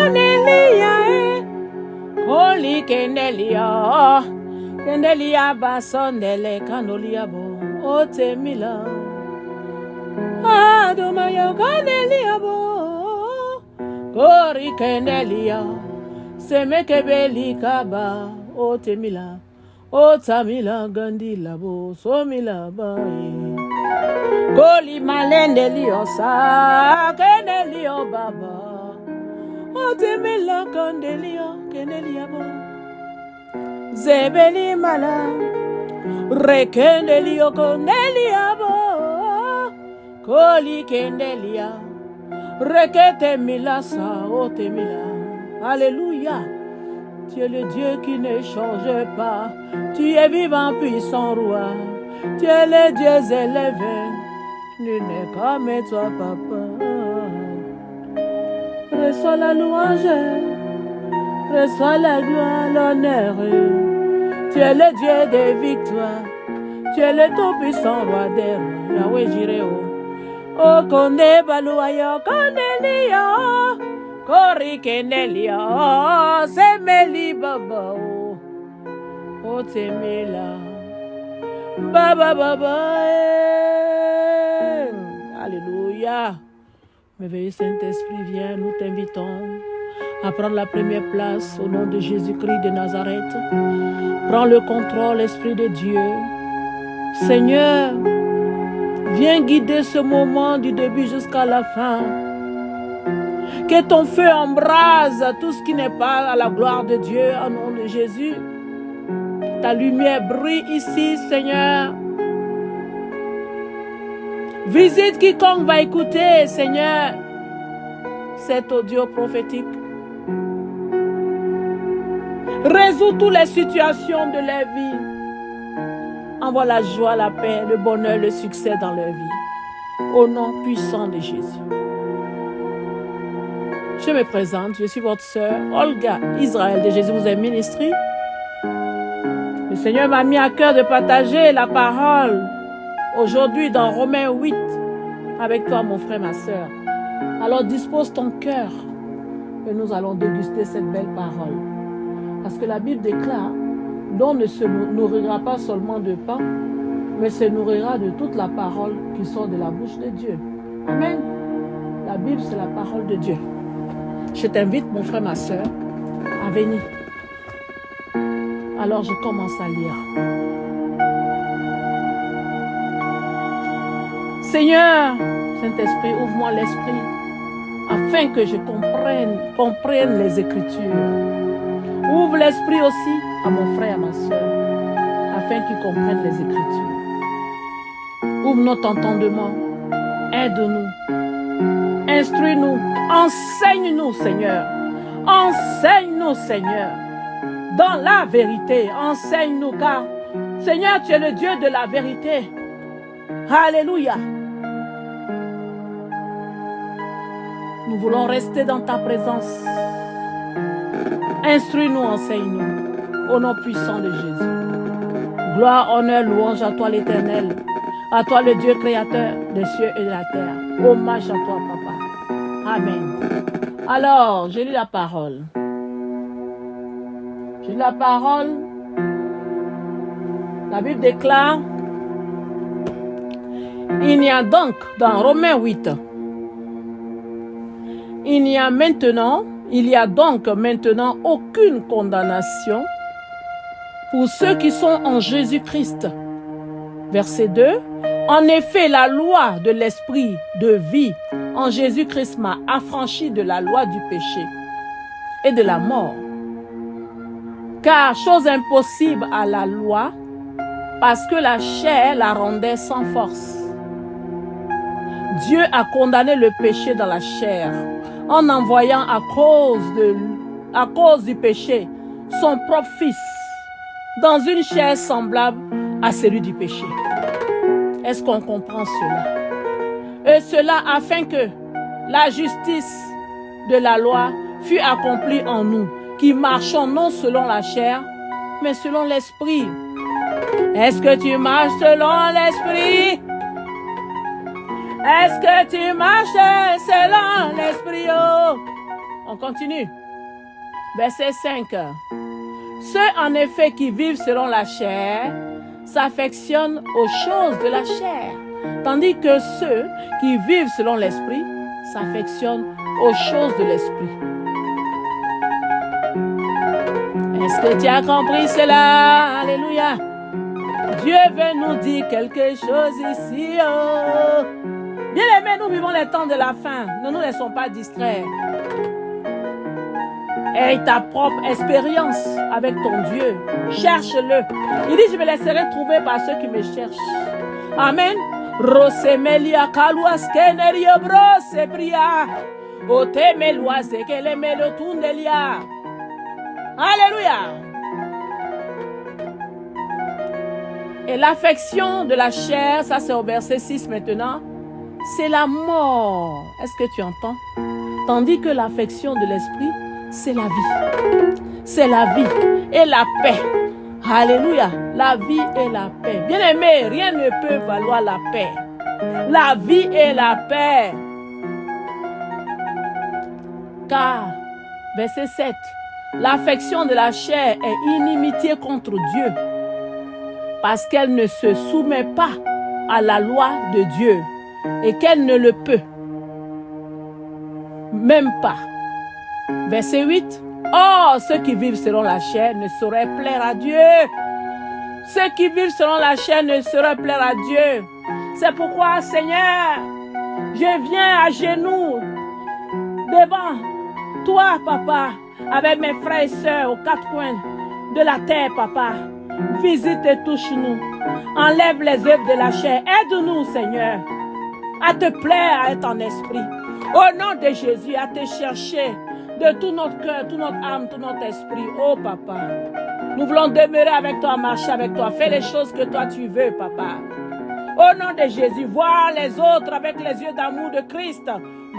Cornelia, Holy Kendelia, Kendelia basondele kanolia bo, otemila. Adomaya Cornelia bo, Kori Kendelia, Semekebeli kaba, otemila, otamila gandila bo, somila bae. Koli malendelio sa, Kendelio baba. Otemela kandelia, kendelia bo. Zebeli mala, rekendelio kandelia bo. Koli kendelia, rekete mila sa, otemila. Alléluia. Tu es le Dieu qui ne change pas. Tu es vivant, puissant roi. Tu es le Dieu élevé. Nul n'est comme toi, papa. Reçois la louange, reçois la gloire, l'honneur. Tu es le Dieu des victoires, tu es le tout-puissant roi des rois. Yahweh Jireh. Oh, Konde Balouaya, Kondelia, Kori Kendelia, Semeli Baba, oh, Temela, Baba Baba. Alléluia. Merveilleux Saint-Esprit, viens, nous t'invitons à prendre la première place au nom de Jésus-Christ de Nazareth. Prends le contrôle, Esprit de Dieu. Seigneur, viens guider ce moment du début jusqu'à la fin. Que ton feu embrase tout ce qui n'est pas à la gloire de Dieu au nom de Jésus. Ta lumière brille ici, Seigneur. Visite quiconque va écouter, Seigneur, cet audio prophétique. Résous toutes les situations de leur vie. Envoie la joie, la paix, le bonheur, le succès dans leur vie. Au nom puissant de Jésus. Je me présente, je suis votre sœur Olga Israël de Jésus vous est ministrie. Le Seigneur m'a mis à cœur de partager la parole aujourd'hui dans Romains 8 avec toi mon frère, ma soeur. Alors dispose ton cœur et nous allons déguster cette belle parole. Parce que la Bible déclare, l'homme ne se nourrira pas seulement de pain, mais se nourrira de toute la parole qui sort de la bouche de Dieu. Amen. La Bible c'est la parole de Dieu. Je t'invite mon frère, ma soeur, à venir. Alors je commence à lire. Seigneur, Saint-Esprit, ouvre-moi l'esprit afin que je comprenne les Écritures. Ouvre l'esprit aussi à mon frère, à ma soeur, afin qu'ils comprennent les Écritures. Ouvre notre entendement, aide-nous, instruis-nous, enseigne-nous, Seigneur. Enseigne-nous, Seigneur, dans la vérité. Enseigne-nous, car, Seigneur, tu es le Dieu de la vérité. Alléluia. Nous voulons rester dans ta présence. Instruis-nous, enseigne-nous. Au nom puissant de Jésus. Gloire, honneur, louange à toi l'Éternel. À toi le Dieu créateur des cieux et de la terre. Hommage à toi, Papa. Amen. Alors, je lis la parole. Je lis la parole. La Bible déclare, il y a donc, dans Romains 8, il y a donc maintenant aucune condamnation pour ceux qui sont en Jésus-Christ. Verset 2. En effet, la loi de l'esprit de vie en Jésus-Christ m'a affranchi de la loi du péché et de la mort. Car chose impossible à la loi, parce que la chair la rendait sans force. Dieu a condamné le péché dans la chair en envoyant à cause du péché son propre fils dans une chair semblable à celui du péché. Est-ce qu'on comprend cela? Et cela afin que la justice de la loi fût accomplie en nous, qui marchons non selon la chair, mais selon l'esprit. Est-ce que tu marches selon l'esprit? Est-ce que tu marches selon l'esprit? On continue. Verset 5. Ceux en effet qui vivent selon la chair s'affectionnent aux choses de la chair, tandis que ceux qui vivent selon l'esprit s'affectionnent aux choses de l'esprit. Est-ce que tu as compris cela? Alléluia. Dieu veut nous dire quelque chose ici. Oh. Bien-aimés, nous vivons les temps de la fin. Ne nous laissons pas distraire. Aie ta propre expérience avec ton Dieu. Cherche-le. Il dit, je me laisserai trouver par ceux qui me cherchent. Amen. Rosemelia kaluas kenerio brose bria. Otemeloise kelemelo tundelia. Alléluia. Et l'affection de la chair, ça c'est au verset 6 maintenant, c'est la mort. Est-ce que tu entends? Tandis que l'affection de l'esprit, c'est la vie. C'est la vie et la paix. Alléluia. La vie et la paix. Bien-aimé, rien ne peut valoir la paix. La vie et la paix. Car, verset 7, l'affection de la chair est inimitié contre Dieu, parce qu'elle ne se soumet pas à la loi de Dieu et qu'elle ne le peut même pas. Verset 8. Or, ceux qui vivent selon la chair ne sauraient plaire à Dieu. Ceux qui vivent selon la chair ne sauraient plaire à Dieu. C'est pourquoi, Seigneur, je viens à genoux devant toi, Papa, avec mes frères et sœurs aux quatre coins de la terre, Papa. Visite et touche-nous. Enlève les œuvres de la chair. Aide-nous, Seigneur, à te plaire à ton esprit. Au nom de Jésus, à te chercher de tout notre cœur, toute notre âme, tout notre esprit. Oh, Papa, nous voulons demeurer avec toi, marcher avec toi. Fais les choses que toi tu veux, Papa. Au nom de Jésus, voir les autres avec les yeux d'amour de Christ.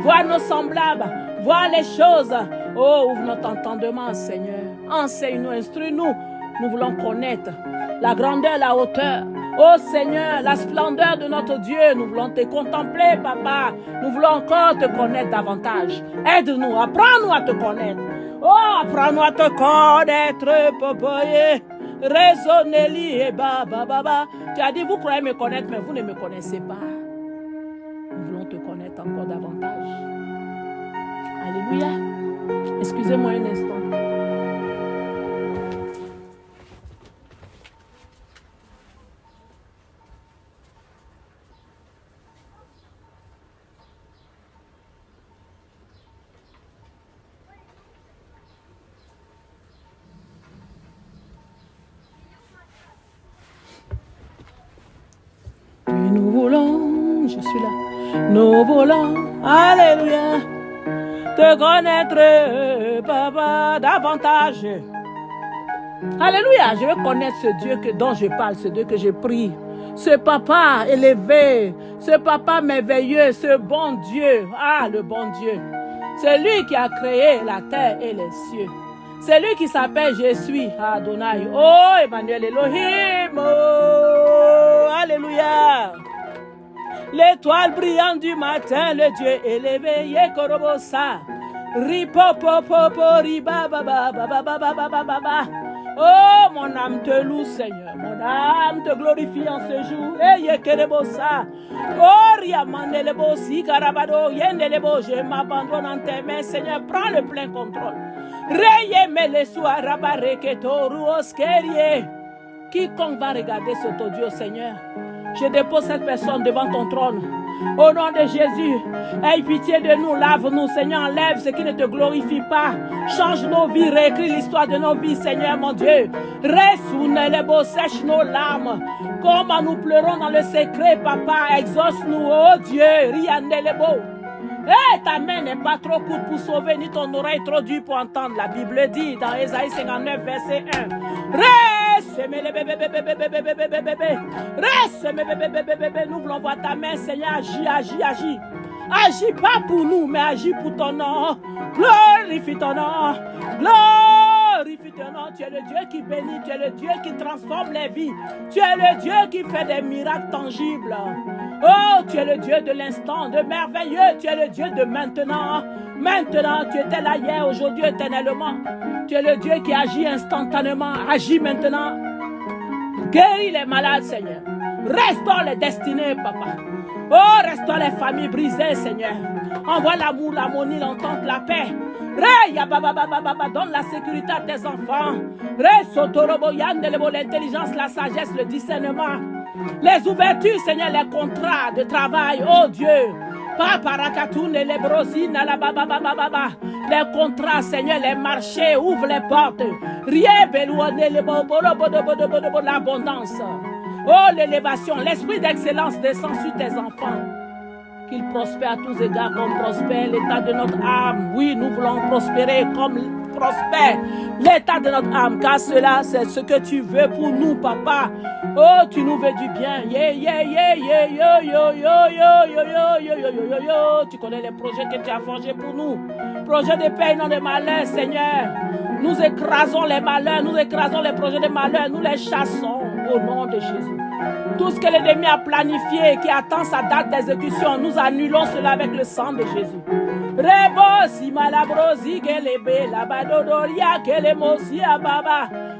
Voir nos semblables. Voir les choses. Oh, ouvre notre entendement, Seigneur. Enseigne-nous, instruis-nous. Nous voulons connaître la grandeur, la hauteur. Oh Seigneur, la splendeur de notre Dieu. Nous voulons te contempler, Papa. Nous voulons encore te connaître davantage. Aide-nous, apprends-nous à te connaître. Oh, apprends-nous à te connaître, Papa. Raisonnez-li et baba. Tu as dit, vous croyez me connaître, mais vous ne me connaissez pas. Nous voulons te connaître encore davantage. Alléluia. Excusez-moi un instant. Nous voulons, je suis là, nous voulons, alléluia, te connaître, Papa, davantage. Alléluia, je veux connaître ce Dieu dont je parle, ce Dieu que je prie, ce Papa élevé, ce Papa merveilleux, ce bon Dieu, le bon Dieu. C'est lui qui a créé la terre et les cieux. C'est lui qui s'appelle Je suis, Adonai. Oh, Emmanuel Elohim, oh, alléluia. L'étoile brillante du matin, le Dieu élevé, Yekorobosa. Ripopopopo, ribababababababababa. Oh, mon âme te loue, Seigneur. Mon âme te glorifie en ce jour. Yekerebosa. Oh, Riamandelebo, Sikarabado, Yendelebo, je m'abandonne en tes mains, Seigneur. Prends le plein contrôle. Quiconque va regarder cet audio, Seigneur, je dépose cette personne devant ton trône. Au nom de Jésus, aie pitié de nous, lave-nous, Seigneur, enlève ce qui ne te glorifie pas. Change nos vies, réécris l'histoire de nos vies, Seigneur, mon Dieu. Ressoune-les-beaux, sèche nos larmes. Comme nous pleurons dans le secret, Papa, exauce-nous, oh Dieu, riane-les-beaux. Ta main n'est pas trop courte pour sauver, ni ton oreille trop dure pour entendre. La Bible dit dans Ésaïe 59, verset 1. Nous voulons voir ta main, Seigneur, agis. Agis pas pour nous, mais agis pour ton nom. Glorifie ton nom. Glorifie ton nom. Tu es le Dieu qui bénit, tu es le Dieu qui transforme les vies. Tu es le Dieu qui fait des miracles tangibles. Oh, tu es le Dieu de l'instant, de merveilleux. Tu es le Dieu de maintenant. Maintenant, tu étais là hier, aujourd'hui, éternellement. Tu es le Dieu qui agit instantanément. Agis maintenant. Guéris les malades, Seigneur. Restaure les destinées, papa. Oh, restaure les familles brisées, Seigneur. Envoie l'amour, l'harmonie, l'entente, la paix. Donne la sécurité à tes enfants. L'intelligence, la sagesse, le discernement. Les ouvertures, Seigneur, les contrats de travail, oh Dieu. Les contrats, Seigneur, les marchés, ouvre les portes. L'abondance. Oh, l'élévation, l'esprit d'excellence descend sur tes enfants. Qu'ils prospèrent à tous égards comme prospère l'état de notre âme. Oui, nous voulons prospérer comme prospère l'état de notre âme. Car cela, c'est ce que tu veux pour nous, papa. Oh, tu nous veux du bien. Tu connais les projets que tu as forgés pour nous. Projets de paix, non de malheur, Seigneur. Nous écrasons les malheurs, nous écrasons les projets de malheur, nous les chassons au nom de Jésus. Tout ce que l'ennemi a planifié et qui attend sa date d'exécution, nous annulons cela avec le sang de Jésus.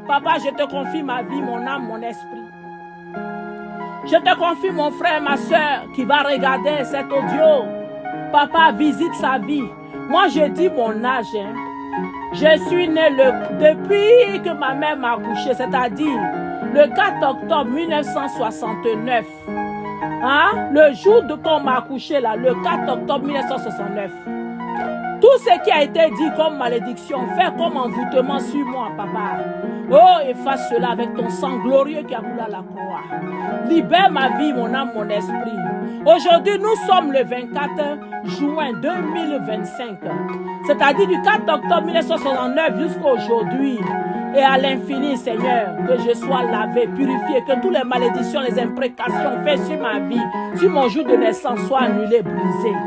Papa, je te confie ma vie, mon âme, mon esprit. Je te confie mon frère, ma soeur qui va regarder cet audio. Papa, visite sa vie. Moi, je dis mon âge. Je suis né depuis que ma mère m'a accouché, c'est-à-dire le 4 octobre 1969. Hein? Le jour de quand on m'a accouché, là, le 4 octobre 1969. Tout ce qui a été dit comme malédiction, fait comme envoûtement sur moi, papa. Oh, efface cela avec ton sang glorieux qui a coulé à la croix. Libère ma vie, mon âme, mon esprit. Aujourd'hui, nous sommes le 24 juin 2025. C'est-à-dire du 4 octobre 1969 jusqu'à aujourd'hui. Et à l'infini, Seigneur, que je sois lavé, purifié, que toutes les malédictions, les imprécations faites sur ma vie, sur mon jour de naissance, soient annulées, brisées.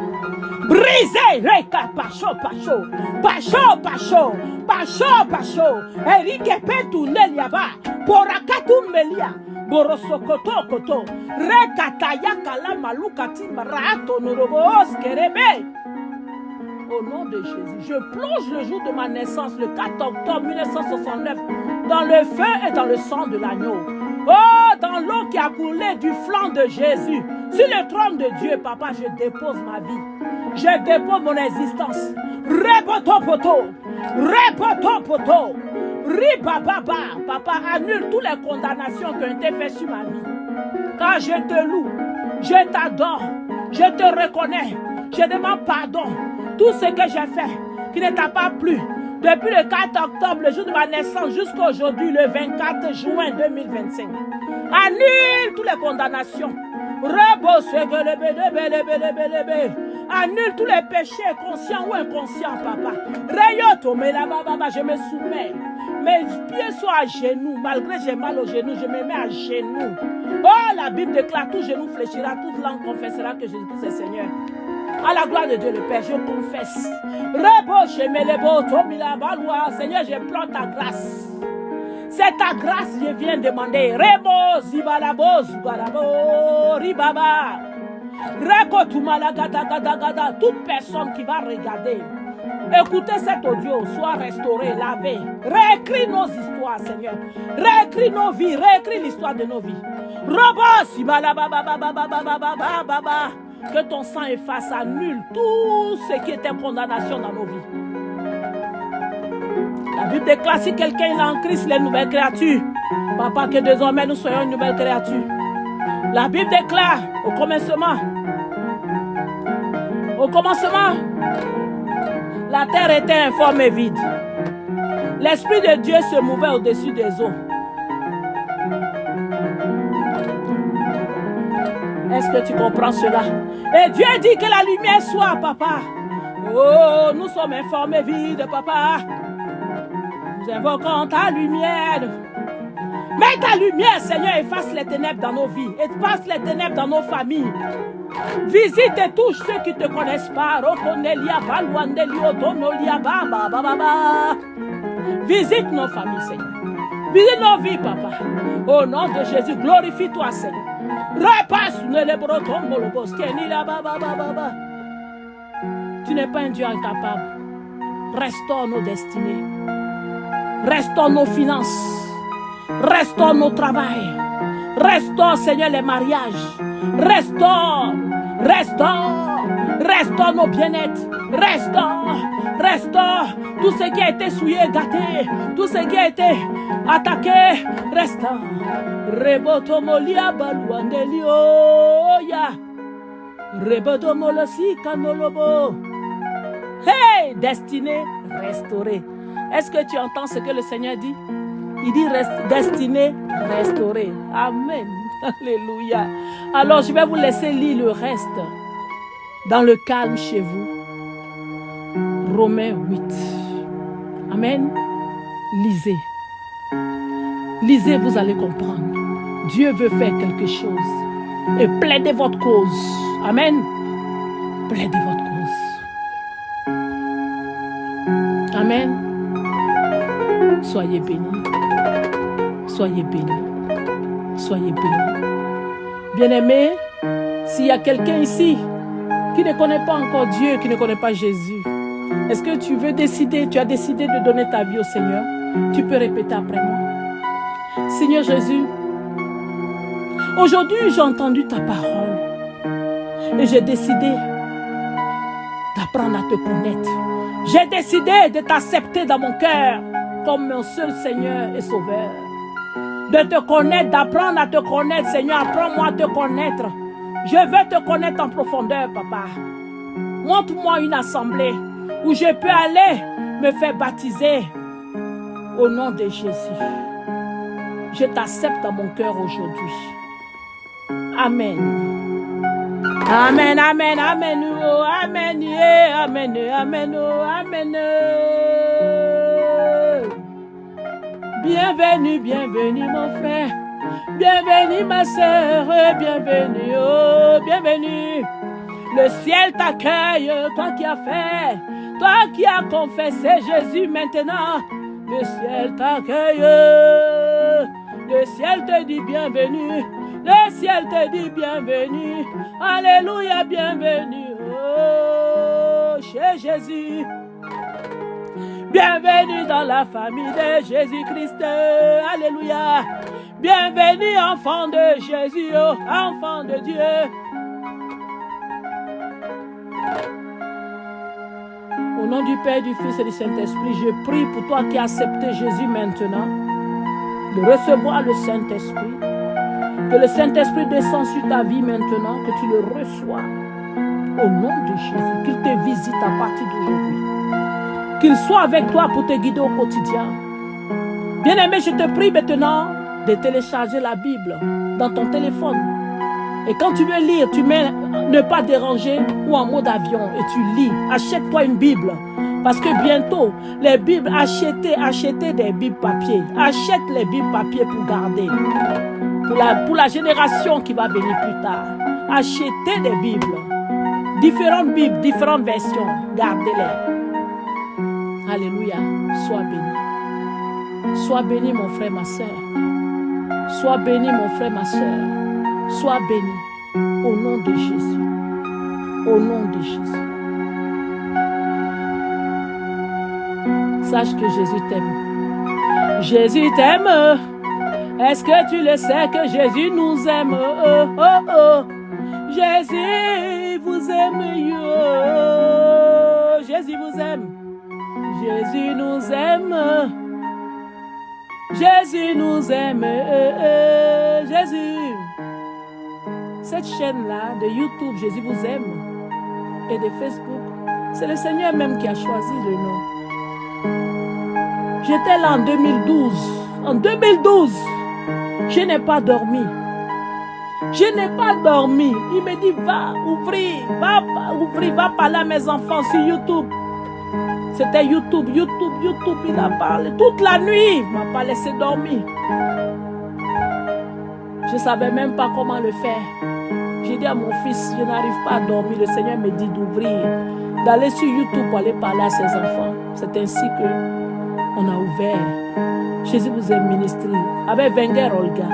Brisé, reka, pacho, pacho, pacho, pacho, pacho, pacho, Erique Petu Neliaba, Borakatu Melia, Borosokoto Koto, Rekataya Kalama Lukati Marato Norobos Kerebe. Au nom de Jésus, je plonge le jour de ma naissance, le 4 octobre 1969, dans le feu et dans le sang de l'agneau. Oh, dans l'eau qui a coulé du flanc de Jésus, sur le trône de Dieu, papa, je dépose ma vie. Je dépose mon existence. Repotopoto, repotopoto, ribababa. Papa, annule toutes les condamnations qui ont été faites sur ma vie. Car je te loue, je t'adore, je te reconnais, je demande pardon. Tout ce que j'ai fait qui ne t'a pas plu, depuis le 4 octobre, le jour de ma naissance, jusqu'à aujourd'hui, le 24 juin 2025. Annule toutes les condamnations. Annule tous les péchés conscients ou inconscients, papa. Je me soumets. Mes pieds sont à genoux. Malgré que j'ai mal aux genoux, je me mets à genoux. Oh, la Bible déclare, tout genou fléchira, toute langue confessera que Jésus-Christ est Seigneur. À la gloire de Dieu le Père, je confesse. Seigneur, je pleure ta grâce. C'est ta grâce que je viens demander. Rebo, zibalabo, zibalabo, ribaba. Reko tumalagada, toute personne qui va regarder, écoutez cet audio, soit restauré, lavé. Réécris nos histoires, Seigneur. Réécris nos vies, réécris l'histoire de nos vies. Rebo, zibalabababababababababa. Que ton sang efface, annule tout ce qui était condamnation dans nos vies. La Bible déclare si quelqu'un est en Christ, les nouvelles créatures. Papa, que désormais nous soyons une nouvelle créature. La Bible déclare au commencement, la terre était informe et vide. L'Esprit de Dieu se mouvait au-dessus des eaux. Est-ce que tu comprends cela? Et Dieu dit que la lumière soit, papa. Oh, nous sommes informés vides, papa. Nous invoquons ta lumière. Mais ta lumière, Seigneur, efface les ténèbres dans nos vies. Efface les ténèbres dans nos familles. Visite et touche ceux qui ne te connaissent pas. Visite nos familles, Seigneur. Visite nos vies, papa. Au nom de Jésus, glorifie-toi, Seigneur. Repasse le brotombo le boskeni la baba baba. Tu n'es pas un Dieu incapable. Restaure nos destinées. Restaure nos finances. Restaure nos travails. Restaure, Seigneur, les mariages. Restaure. Restaure nos bien-être. Restaure tout ce qui a été souillé, gâté. Tout ce qui a été attaqué. Restaure. Rebotomolia baluandelioya. Rebotomolosi kanolobo. Hey, destinée restaurée. Est-ce que tu entends ce que le Seigneur dit? Il dit destinée restaurée. Amen. Alléluia. Alors je vais vous laisser lire le reste dans le calme chez vous. Romains 8. Amen. Lisez. Lisez, vous allez comprendre. Dieu veut faire quelque chose. Et plaidez votre cause. Amen. Plaidez votre cause. Amen. Soyez bénis. Soyez bénis. Soyez bénis. Bien-aimés, s'il y a quelqu'un ici qui ne connaît pas encore Dieu, qui ne connaît pas Jésus, est-ce que tu as décidé de donner ta vie au Seigneur? Tu peux répéter après moi. Seigneur Jésus, aujourd'hui j'ai entendu ta parole et j'ai décidé d'apprendre à te connaître. J'ai décidé de t'accepter dans mon cœur comme mon seul Seigneur et Sauveur. De te connaître, d'apprendre à te connaître, Seigneur, apprends-moi à te connaître. Je veux te connaître en profondeur, Papa. Montre-moi une assemblée où je peux aller me faire baptiser au nom de Jésus. Je t'accepte dans mon cœur aujourd'hui. Amen. Amen, amen, amen, oh, amen, yeah, amen, amen, oh, amen. Bienvenue, bienvenue mon frère. Bienvenue ma sœur, bienvenue, oh, bienvenue. Le ciel t'accueille, toi qui as fait, toi qui as confessé Jésus maintenant. Le ciel t'accueille, le ciel te dit bienvenue, le ciel te dit bienvenue. Alléluia, bienvenue, oh, chez Jésus. Bienvenue dans la famille de Jésus-Christ, alléluia. Bienvenue enfant de Jésus, oh, enfant de Dieu. Au nom du Père, du Fils et du Saint-Esprit, je prie pour toi qui as accepté Jésus maintenant, de recevoir le Saint-Esprit. Que le Saint-Esprit descende sur ta vie maintenant, que tu le reçois. Au nom de Jésus, qu'il te visite à partir d'aujourd'hui. Qu'il soit avec toi pour te guider au quotidien. Bien-aimé, je te prie maintenant de télécharger la Bible dans ton téléphone. Et quand tu veux lire, tu mets ne pas déranger ou en mode avion et tu lis. Achète-toi une Bible. Parce que bientôt, les Bibles, achetez des Bibles papier. Achète les Bibles papier pour garder. Pour la génération qui va venir plus tard. Achetez des Bibles. Différentes Bibles, différentes versions. Gardez-les. Alléluia. Sois béni. Sois béni, mon frère, ma soeur. Sois béni, mon frère, ma soeur. Sois béni. Au nom de Jésus. Au nom de Jésus. Sache que Jésus t'aime. Jésus t'aime. Est-ce que tu le sais que Jésus nous aime? Oh, oh, oh. Jésus vous aime. Oh. Jésus vous aime. Jésus nous aime. Jésus nous aime. Jésus. Cette chaîne-là de YouTube, Jésus vous aime, et de Facebook, c'est le Seigneur même qui a choisi le nom. J'étais là en 2012. En 2012, je n'ai pas dormi. Je n'ai pas dormi. Il me dit, va ouvrir, va parler à mes enfants sur YouTube. C'était YouTube. Il a parlé toute la nuit. Il ne m'a pas laissé dormir. Je ne savais même pas comment le faire. J'ai dit à mon fils, je n'arrive pas à dormir. Le Seigneur me dit d'ouvrir, d'aller sur YouTube pour aller parler à ses enfants. C'est ainsi qu'on a ouvert Jésus vous aime ministry avec Wenger Olga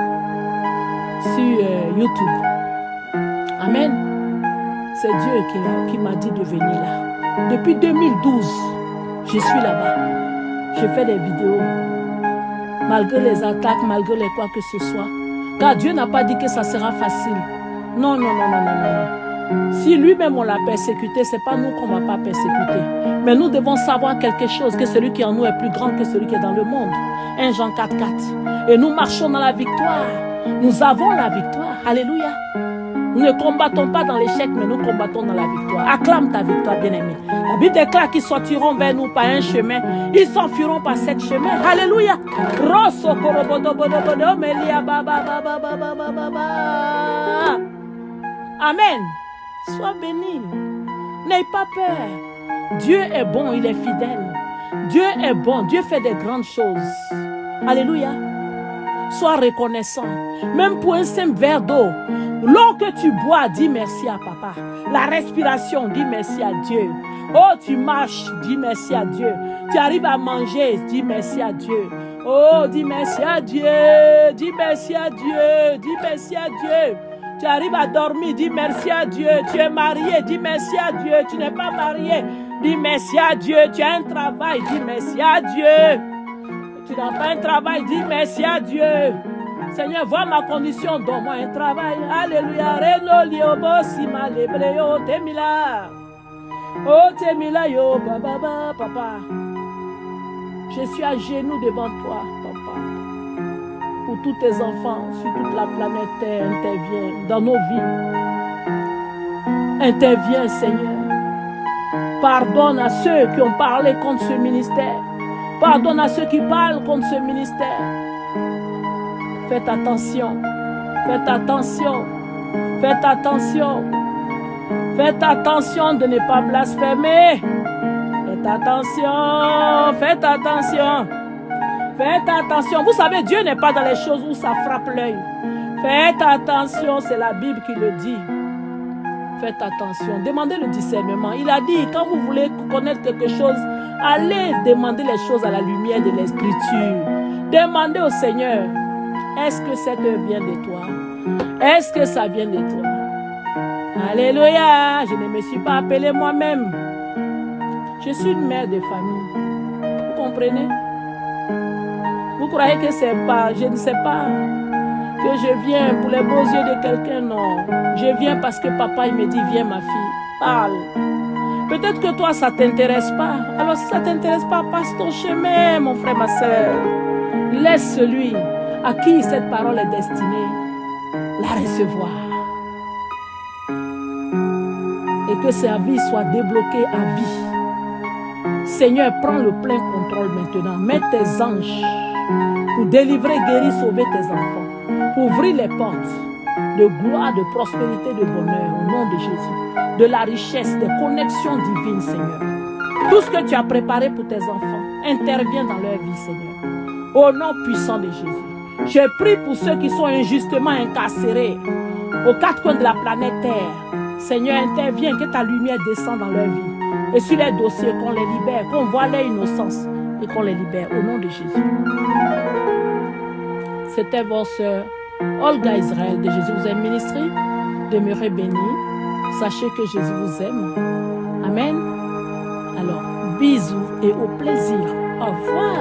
sur YouTube. Amen. C'est Dieu qui m'a dit de venir là. Depuis 2012, je suis là-bas. Je fais des vidéos. Malgré les attaques, malgré les quoi que ce soit. Car Dieu n'a pas dit que ça sera facile. Non, non, non, non, non, non. Si lui-même on l'a persécuté, ce n'est pas nous qu'on ne va pas persécuter. Mais nous devons savoir quelque chose, que celui qui est en nous est plus grand que celui qui est dans le monde. 1 Jean 4,4. Et nous marchons dans la victoire. Nous avons la victoire. Alléluia. Nous ne combattons pas dans l'échec, mais nous combattons dans la victoire. Acclame ta victoire, bien-aimé. La Bible déclare qu'ils sortiront vers nous par un chemin. Ils s'enfuiront par 7 chemins. Alléluia. Amen. Sois béni. N'aie pas peur. Dieu est bon, il est fidèle. Dieu est bon, Dieu fait des grandes choses. Alléluia. Sois reconnaissant. Même pour un simple verre d'eau. L'eau que tu bois, dis merci à papa. La respiration, dis merci à Dieu. Oh, tu marches, dis merci à Dieu. Tu arrives à manger, dis merci à Dieu. Oh, dis merci à Dieu. Dis merci à Dieu. Dis merci à Dieu. Tu arrives à dormir, dis merci à Dieu. Tu es marié, dis merci à Dieu. Tu n'es pas marié, dis merci à Dieu. Tu as un travail, dis merci à Dieu. Tu n'as pas un travail, dis merci à Dieu. Seigneur, vois ma condition, donne-moi un travail. Alléluia. Reno liobo sima lebreo temila. Oh temila yo baba papa. Je suis à genoux devant toi, papa. Pour tous tes enfants, sur toute la planète Terre, interviens dans nos vies. Interviens, Seigneur. Pardonne à ceux qui ont parlé contre ce ministère. Pardonne à ceux qui parlent contre ce ministère. Faites attention. Faites attention. Faites attention. Faites attention de ne pas blasphémer. Faites attention. Faites attention. Faites attention. Vous savez, Dieu n'est pas dans les choses où ça frappe l'œil. Faites attention, c'est la Bible qui le dit. Faites attention. Demandez le discernement. Il a dit, quand vous voulez connaître quelque chose, allez demander les choses à la lumière de l'Écriture. Demandez au Seigneur, est-ce que cette œuvre vient de toi? Est-ce que ça vient de toi? Alléluia. Je ne me suis pas appelée moi-même. Je suis une mère de famille. Vous comprenez? Vous croyez que c'est pas, je ne sais pas, que je viens pour les beaux yeux de quelqu'un? Non. Je viens parce que papa, il me dit, viens ma fille, parle. Peut-être que toi, ça ne t'intéresse pas. Alors si ça ne t'intéresse pas, passe ton chemin, mon frère, ma soeur. Laisse celui à qui cette parole est destinée la recevoir. Et que sa vie soit débloquée à vie. Seigneur, prends le plein contrôle maintenant. Mets tes anges pour délivrer, guérir, sauver tes enfants. Pour ouvrir les portes de gloire, de prospérité, de bonheur au nom de Jésus. De la richesse, des connexions divines, Seigneur. Tout ce que tu as préparé pour tes enfants, interviens dans leur vie, Seigneur. Au nom puissant de Jésus. Je prie pour ceux qui sont injustement incarcérés aux 4 coins de la planète Terre. Seigneur, interviens, que ta lumière descende dans leur vie. Et sur les dossiers, qu'on les libère, qu'on voit leur innocence et qu'on les libère au nom de Jésus. C'était votre sœur Olga Israël de Jésus vous aime ministry. Demeurez bénis. Sachez que Jésus vous aime. Amen. Alors, bisous et au plaisir. Au revoir.